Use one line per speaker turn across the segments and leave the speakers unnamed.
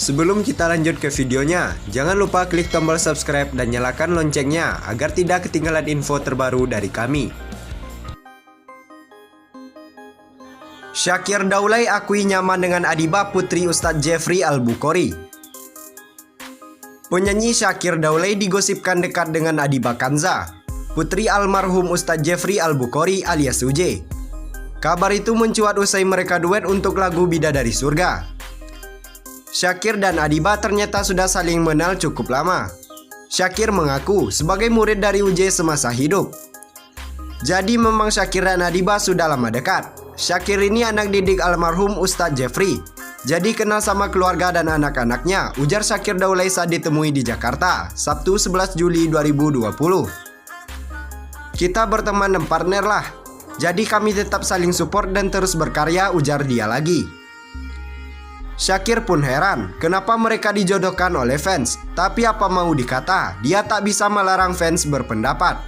Sebelum kita lanjut ke videonya, jangan lupa klik tombol subscribe dan nyalakan loncengnya agar tidak ketinggalan info terbaru dari kami. Shakir Daulay akui nyaman dengan Adiba putri Ustadz Jeffrey Al-Bukhari. Penyanyi Shakir Daulay digosipkan dekat dengan Adiba Kanza, putri almarhum Ustadz Jeffrey Al-Bukhari alias UJ. Kabar itu mencuat usai mereka duet untuk lagu Bidadari Surga. Shakir dan Adiba ternyata sudah saling mengenal cukup lama. Shakir mengaku sebagai murid dari UJ semasa hidup. Jadi memang Shakir dan Adiba sudah lama dekat. Shakir ini anak didik almarhum Ustadz Jeffrey. Jadi kenal sama keluarga dan anak-anaknya, ujar Shakir Daulay saat ditemui di Jakarta, Sabtu 11 Juli 2020. Kita berteman dan partner lah. Jadi kami tetap saling support dan terus berkarya, ujar dia lagi. Shakir pun heran kenapa mereka dijodohkan oleh fans. Tapi apa mau dikata, dia tak bisa melarang fans berpendapat.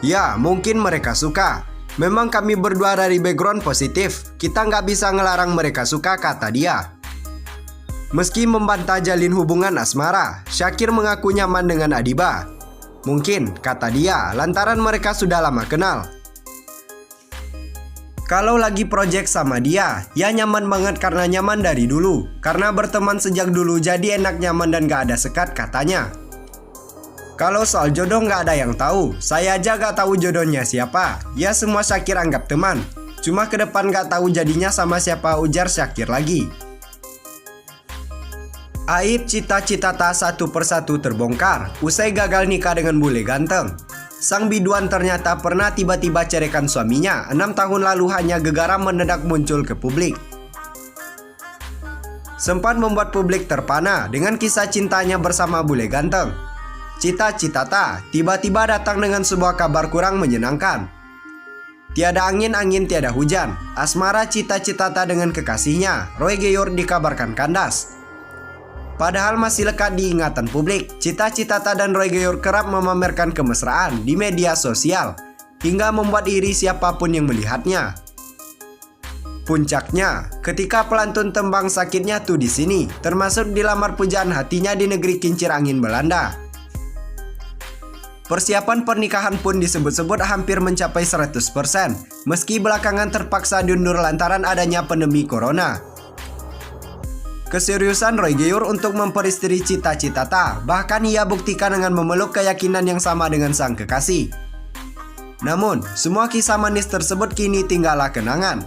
Ya, mungkin mereka suka. Memang kami berdua dari background positif. Kita nggak bisa ngelarang mereka suka, kata dia. Meski membantah jalin hubungan asmara, Shakir mengaku nyaman dengan Adiba. Mungkin, kata dia, lantaran mereka sudah lama kenal. Kalau lagi project sama dia, ya nyaman banget karena nyaman dari dulu. Karena berteman sejak dulu jadi enak, nyaman dan gak ada sekat, katanya. Kalau soal jodoh gak ada yang tahu. Saya aja gak tahu jodohnya siapa. Ya semua Shakir anggap teman. Cuma ke depan gak tahu jadinya sama siapa, ujar Shakir lagi. Aib cita-cita tak satu persatu terbongkar usai gagal nikah dengan bule ganteng. Sang biduan ternyata pernah tiba-tiba ceraikan suaminya 6 tahun lalu, hanya gegaram mendadak muncul ke publik. Sempat membuat publik terpana dengan kisah cintanya bersama bule ganteng. Cita-citata tiba-tiba datang dengan sebuah kabar kurang menyenangkan. Tiada angin tiada hujan. Asmara cita-citata dengan kekasihnya, Roy Geyor, dikabarkan kandas. Padahal masih lekat di ingatan publik, Cita-Citata dan Roy Geyor kerap memamerkan kemesraan di media sosial hingga membuat iri siapapun yang melihatnya. Puncaknya, ketika pelantun tembang Sakitnya Tuh di Sini termasuk dilamar pujaan hatinya di negeri kincir angin Belanda. Persiapan pernikahan pun disebut-sebut hampir mencapai 100%, meski belakangan terpaksa diundur lantaran adanya pandemi corona. Keseriusan Roy Geyor untuk memperistri Cita-Citata bahkan ia buktikan dengan memeluk keyakinan yang sama dengan sang kekasih. Namun, semua kisah manis tersebut kini tinggallah kenangan.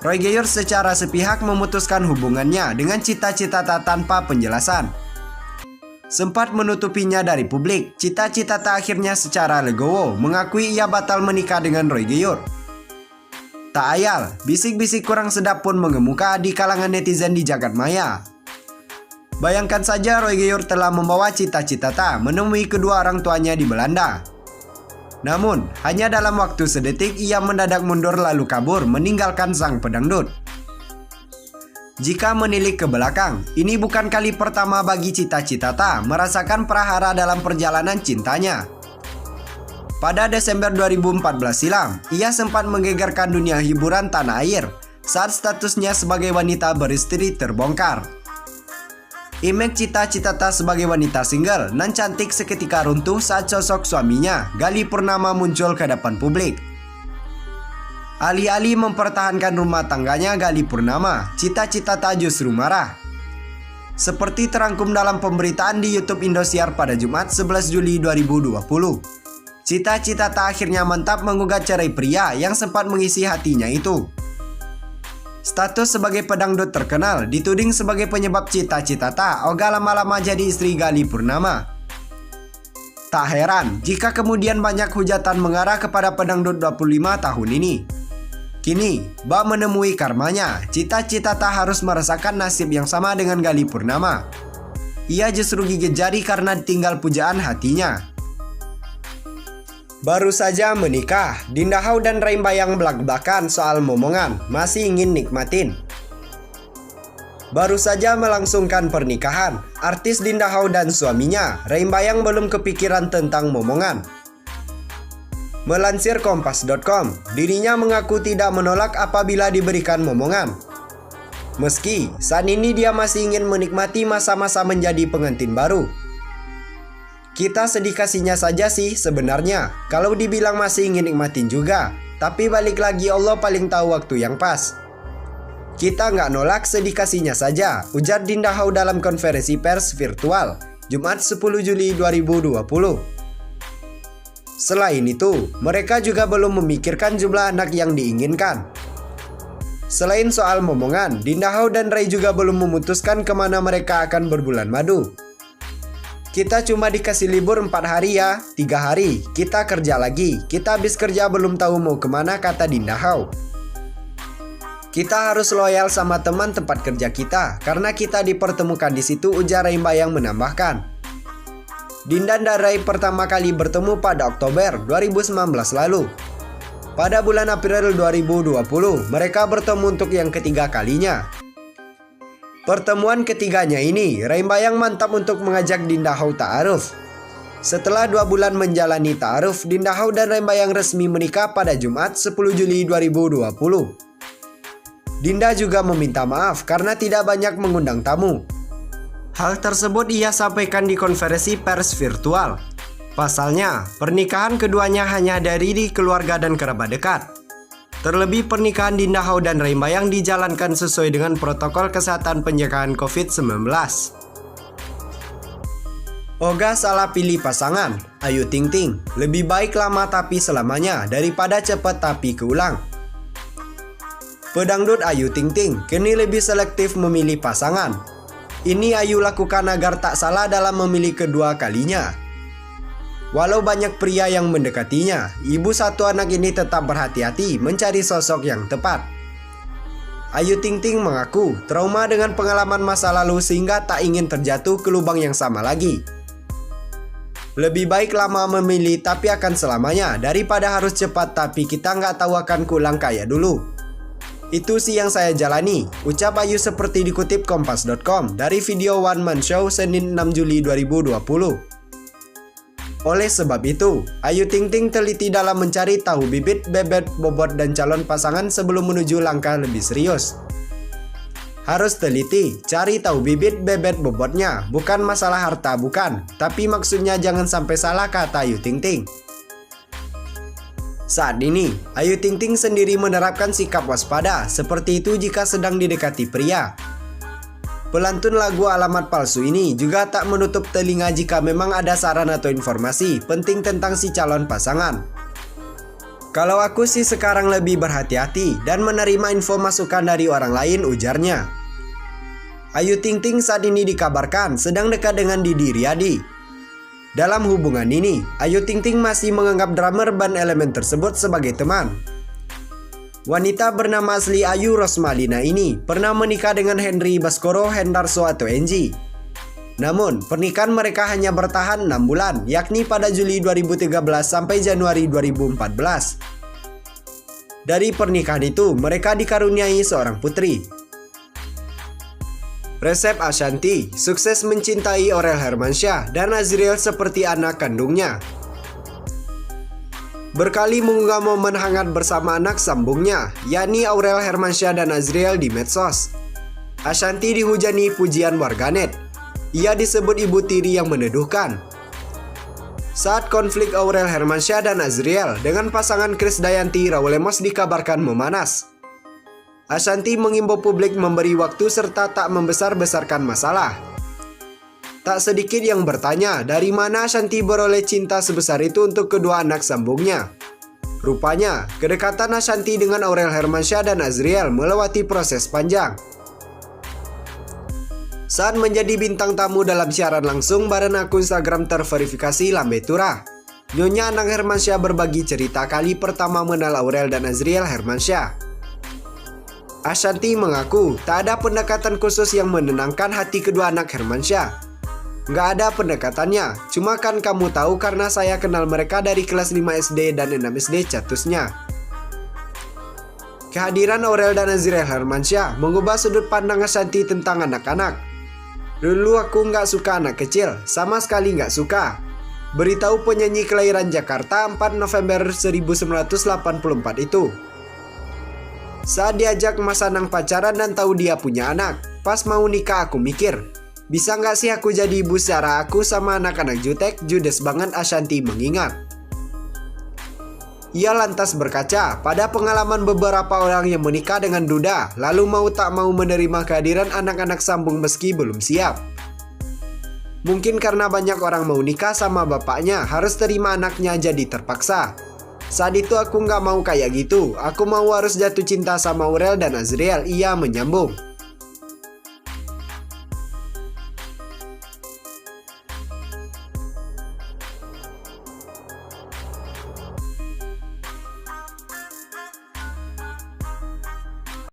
Roy Geyor secara sepihak memutuskan hubungannya dengan Cita-Citata tanpa penjelasan. Sempat menutupinya dari publik, Cita-Citata akhirnya secara legowo mengakui ia batal menikah dengan Roy Geyor. Tak ayal, bisik-bisik kurang sedap pun mengemuka di kalangan netizen di jagat maya. Bayangkan saja Roy Geyor telah membawa Cita-Citata menemui kedua orang tuanya di Belanda. Namun, hanya dalam waktu sedetik ia mendadak mundur lalu kabur meninggalkan sang pedangdut. Jika menilik ke belakang, ini bukan kali pertama bagi Cita-Citata merasakan prahara dalam perjalanan cintanya. Pada Desember 2014 silam, ia sempat menggegerkan dunia hiburan tanah air saat statusnya sebagai wanita beristri terbongkar. Image Cita-Citata sebagai wanita single nan cantik seketika runtuh saat sosok suaminya, Gali Purnama, muncul ke depan publik. Alih-alih mempertahankan rumah tangganya Gali Purnama, Cita-Citata justru marah. Seperti terangkum dalam pemberitaan di YouTube Indosiar pada Jumat 11 Juli 2020. Cita-Citata akhirnya mantap menggugat cerai pria yang sempat mengisi hatinya itu. Status sebagai pedangdut terkenal dituding sebagai penyebab Cita-Citata ogah lama-lama jadi istri Gali Purnama. Tak heran jika kemudian banyak hujatan mengarah kepada pedangdut 25 tahun ini. Kini, bak menemui karmanya, Cita-Citata harus merasakan nasib yang sama dengan Gali Purnama. Ia justru gigit jari karena ditinggal pujaan hatinya. Baru saja menikah, Dinda Hau dan Reim Bayang belak-belakan soal momongan, masih ingin nikmatin. Baru saja melangsungkan pernikahan, artis Dinda Hau dan suaminya, Reim Bayang, belum kepikiran tentang momongan. Melansir Kompas.com, dirinya mengaku tidak menolak apabila diberikan momongan. Meski saat ini dia masih ingin menikmati masa-masa menjadi pengantin baru. Kita sedih kasihnya saja sih sebenarnya, kalau dibilang masih ingin nikmatin juga. Tapi balik lagi Allah paling tahu waktu yang pas. Kita nggak nolak sedih kasihnya saja, ujar Dinda Hau dalam konferensi pers virtual, Jumat 10 Juli 2020. Selain itu, mereka juga belum memikirkan jumlah anak yang diinginkan. Selain soal momongan, Dinda Hau dan Ray juga belum memutuskan kemana mereka akan berbulan madu. Kita cuma dikasih libur 4 hari ya, 3 hari, kita kerja lagi. Kita habis kerja belum tahu mau kemana, kata Dinda Hau. Kita harus loyal sama teman tempat kerja kita, karena kita dipertemukan di situ, ujar Ray Bayang menambahkan. Dinda dan Ray pertama kali bertemu pada Oktober 2019 lalu. Pada bulan April 2020, mereka bertemu untuk yang ketiga kalinya. Pertemuan ketiganya ini, Ray Bayang mantap untuk mengajak Dinda Hau ta'aruf. Setelah 2 bulan menjalani ta'aruf, Dinda Hau dan Ray Bayang resmi menikah pada Jumat 10 Juli 2020. Dinda juga meminta maaf karena tidak banyak mengundang tamu. Hal tersebut ia sampaikan di konferensi pers virtual. Pasalnya, pernikahan keduanya hanya dari keluarga dan kerabat dekat. Terlebih pernikahan Dinda Hau dan Ray Bayang dijalankan sesuai dengan protokol kesehatan pencegahan COVID-19. Oga salah pilih pasangan, Ayu Ting Ting. Lebih baik lama tapi selamanya daripada cepat tapi keulang. Pedangdut Ayu Ting Ting kini lebih selektif memilih pasangan. Ini Ayu lakukan agar tak salah dalam memilih kedua kalinya. Walau banyak pria yang mendekatinya, ibu satu anak ini tetap berhati-hati mencari sosok yang tepat. Ayu Ting Ting mengaku trauma dengan pengalaman masa lalu sehingga tak ingin terjatuh ke lubang yang sama lagi. Lebih baik lama memilih tapi akan selamanya daripada harus cepat tapi kita nggak tahu akan keulang kayak dulu. Itu sih yang saya jalani, ucap Ayu seperti dikutip Kompas.com dari video One Man Show Senin 6 Juli 2020. Oleh sebab itu, Ayu Ting Ting teliti dalam mencari tahu bibit, bebet, bobot, dan calon pasangan sebelum menuju langkah lebih serius. Harus teliti, cari tahu bibit, bebet, bobotnya, bukan masalah harta, bukan. Tapi maksudnya jangan sampai salah, kata Ayu Ting Ting. Saat ini, Ayu Ting Ting sendiri menerapkan sikap waspada, seperti itu jika sedang didekati pria. Pelantun lagu Alamat Palsu ini juga tak menutup telinga jika memang ada saran atau informasi penting tentang si calon pasangan. Kalau aku sih sekarang lebih berhati-hati dan menerima info masukan dari orang lain, ujarnya. Ayu Ting Ting saat ini dikabarkan sedang dekat dengan Didi Riyadi. Dalam hubungan ini, Ayu Ting Ting masih menganggap drummer band Elemen tersebut sebagai teman. Wanita bernama asli Ayu Rosmalina ini pernah menikah dengan Henry Baskoro Hendarso atau Enji. Namun, pernikahan mereka hanya bertahan 6 bulan, yakni pada Juli 2013 sampai Januari 2014. Dari pernikahan itu, mereka dikaruniai seorang putri. Resep Ashanti, sukses mencintai Aurel Hermansyah dan Azriel seperti anak kandungnya. Berkali mengunggah momen hangat bersama anak sambungnya, yakni Aurel Hermansyah dan Azriel di medsos. Ashanti dihujani pujian warganet. Ia disebut ibu tiri yang meneduhkan. Saat konflik Aurel Hermansyah dan Azriel dengan pasangan Krisdayanti, Raul Lemos dikabarkan memanas. Ashanti mengimbau publik memberi waktu serta tak membesar-besarkan masalah. Tak sedikit yang bertanya dari mana Ashanti beroleh cinta sebesar itu untuk kedua anak sambungnya. Rupanya, kedekatan Ashanti dengan Aurel Hermansyah dan Azriel melewati proses panjang. Saat menjadi bintang tamu dalam siaran langsung bareng akun Instagram terverifikasi Lambe Tura, Nyonya Anang Hermansyah berbagi cerita kali pertama mengenal Aurel dan Azriel Hermansyah. Ashanti mengaku tak ada pendekatan khusus yang menenangkan hati kedua anak Hermansyah. Nggak ada pendekatannya, cuma kan kamu tahu karena saya kenal mereka dari kelas 5 SD dan 6 SD, catusnya. Kehadiran Aurel dan Azriel Hermansyah mengubah sudut pandang Ashanti tentang anak-anak. Dulu aku nggak suka anak kecil, sama sekali nggak suka. Beritahu penyanyi kelahiran Jakarta 4 November 1984 itu. Saat diajak Mas Anang pacaran dan tahu dia punya anak, pas mau nikah aku mikir, bisa nggak sih aku jadi ibu secara aku sama anak-anak jutek? Judes banget Ashanti mengingat. Ia lantas berkaca pada pengalaman beberapa orang yang menikah dengan duda, lalu mau tak mau menerima kehadiran anak-anak sambung meski belum siap. Mungkin karena banyak orang mau nikah sama bapaknya, harus terima anaknya jadi terpaksa. Saat itu aku nggak mau kayak gitu, aku mau harus jatuh cinta sama Aurel dan Azriel, ia menyambung.